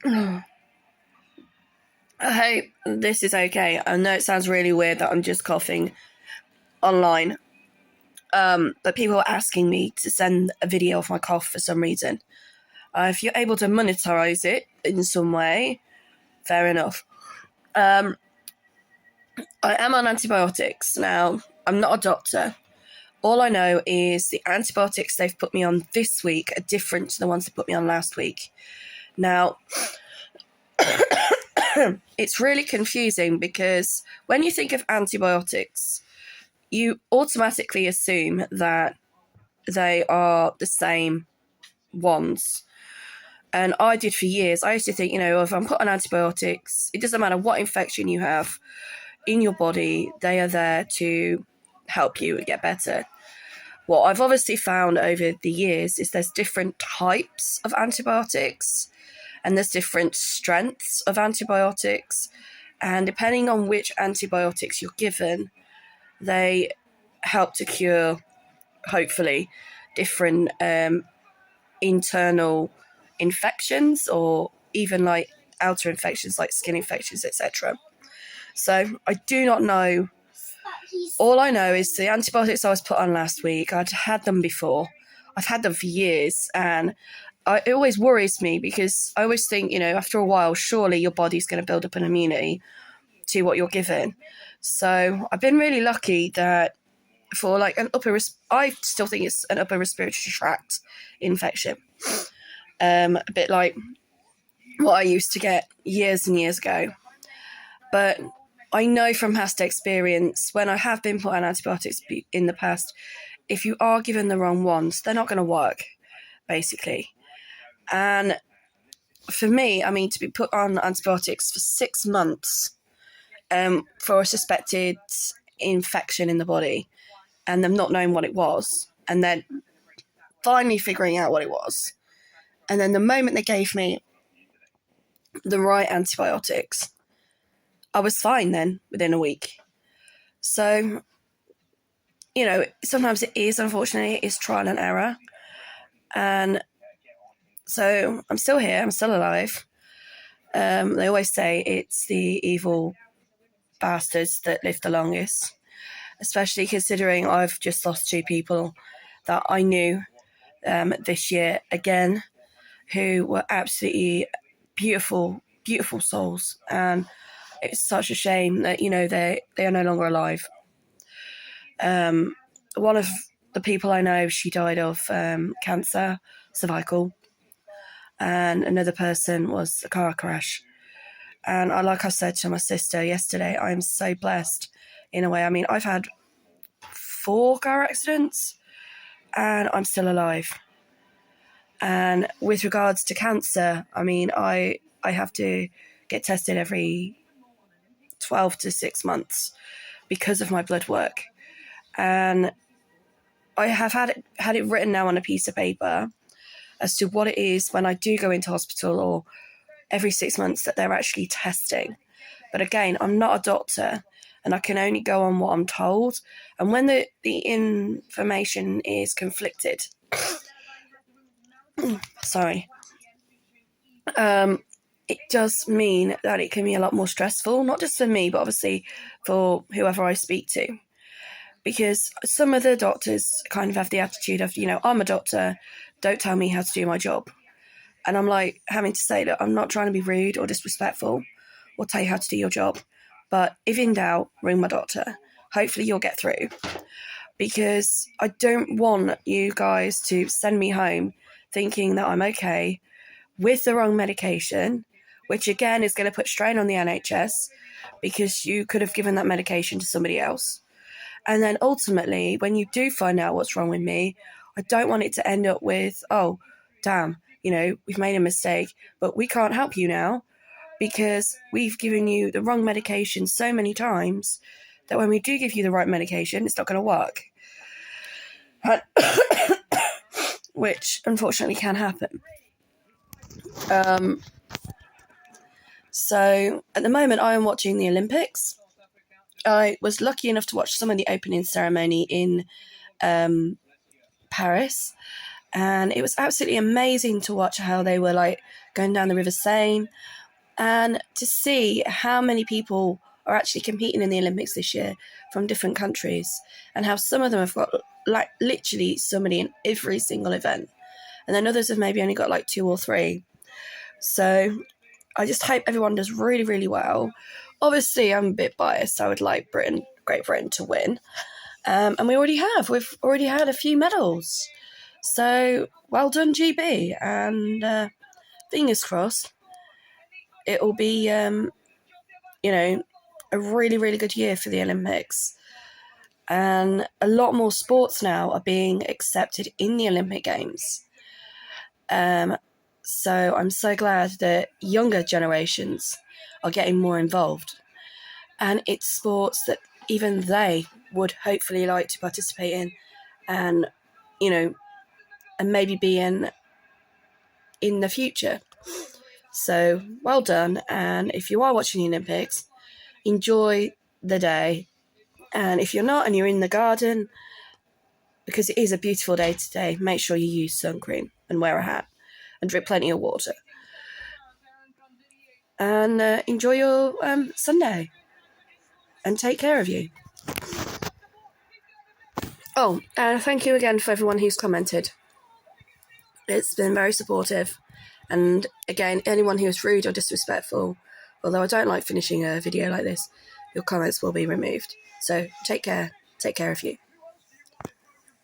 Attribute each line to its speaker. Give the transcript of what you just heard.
Speaker 1: I hope this is okay. I know it sounds really weird that I'm just coughing online, but people are asking me to send a video of my cough for some reason. If you're able to monetize it in some way, fair enough. I am on antibiotics now. I'm not a doctor. All I know is the antibiotics they've put me on this week are different to the ones they put me on last week. Now, it's really confusing because when you think of antibiotics, you automatically assume that they are the same ones. And I did for years. I used to think, if I'm put on antibiotics, it doesn't matter what infection you have in your body, they are there to help you get better. What I've obviously found over the years is there's different types of antibiotics and there's different strengths of antibiotics. And depending on which antibiotics you're given, they help to cure, hopefully, different internal infections or even like outer infections like skin infections, etc. So I do not know. All I know is the antibiotics I was put on last week, I'd had them before. I've had them for years, and it always worries me because I always think, after a while, surely your body's going to build up an immunity to what you're given. So I've been really lucky that for like I still think it's an upper respiratory tract infection. A bit like what I used to get years and years ago. But I know from past experience, when I have been put on antibiotics in the past, if you are given the wrong ones, they're not going to work, basically. And for me, to be put on antibiotics for 6 months for a suspected infection in the body and them not knowing what it was, and then finally figuring out what it was. And then the moment they gave me the right antibiotics, I was fine then within a week. So, sometimes it is, unfortunately, it's trial and error. And so I'm still here, I'm still alive. They always say it's the evil bastards that live the longest, especially considering I've just lost 2 people that I knew this year again, who were absolutely beautiful, beautiful souls. And it's such a shame that, they are no longer alive. One of the people I know, she died of cancer, cervical, and another person was a car crash. And like I said to my sister yesterday, I'm so blessed in a way. I've had 4 car accidents and I'm still alive. And with regards to cancer, I have to get tested every 12 to 6 months because of my blood work. And I have had it written now on a piece of paper as to what it is when I do go into hospital or every 6 months that they're actually testing. But again, I'm not a doctor and I can only go on what I'm told. And when the information is conflicted, sorry, it does mean that it can be a lot more stressful, not just for me, but obviously for whoever I speak to. Because some of the doctors kind of have the attitude of, I'm a doctor, don't tell me how to do my job. And I'm like having to say that I'm not trying to be rude or disrespectful or tell you how to do your job. But if in doubt, ring my doctor. Hopefully you'll get through. Because I don't want you guys to send me home thinking that I'm okay with the wrong medication, which again is going to put strain on the NHS because you could have given that medication to somebody else. And then ultimately, when you do find out what's wrong with me, I don't want it to end up with, oh, damn, we've made a mistake, but we can't help you now because we've given you the wrong medication so many times that when we do give you the right medication, it's not going to work. Which unfortunately can happen. So at the moment, I am watching the Olympics. I was lucky enough to watch some of the opening ceremony in Paris, And it was absolutely amazing to watch how they were like going down the River Seine, and to see how many people are actually competing in the Olympics this year from different countries, and how some of them have got like literally somebody in every single event, and then others have maybe only got like 2 or 3. So I just hope everyone does really, really well. Obviously, I'm a bit biased. I would like Great Britain to win. And we already have. We've already had a few medals. So well done, GB. And fingers crossed, it will be, a really, really good year for the Olympics. And a lot more sports now are being accepted in the Olympic Games. So I'm so glad that younger generations are getting more involved. And it's sports that even they would hopefully like to participate in and, and maybe be in the future. So well done. And if you are watching the Olympics, enjoy the day. And if you're not and you're in the garden, because it is a beautiful day today, make sure you use sun cream and wear a hat and drink plenty of water. And enjoy your Sunday. And take care of you. Oh, and thank you again for everyone who's commented. It's been very supportive. And again, anyone who is rude or disrespectful, although I don't like finishing a video like this, your comments will be removed. So take care. Take care of you.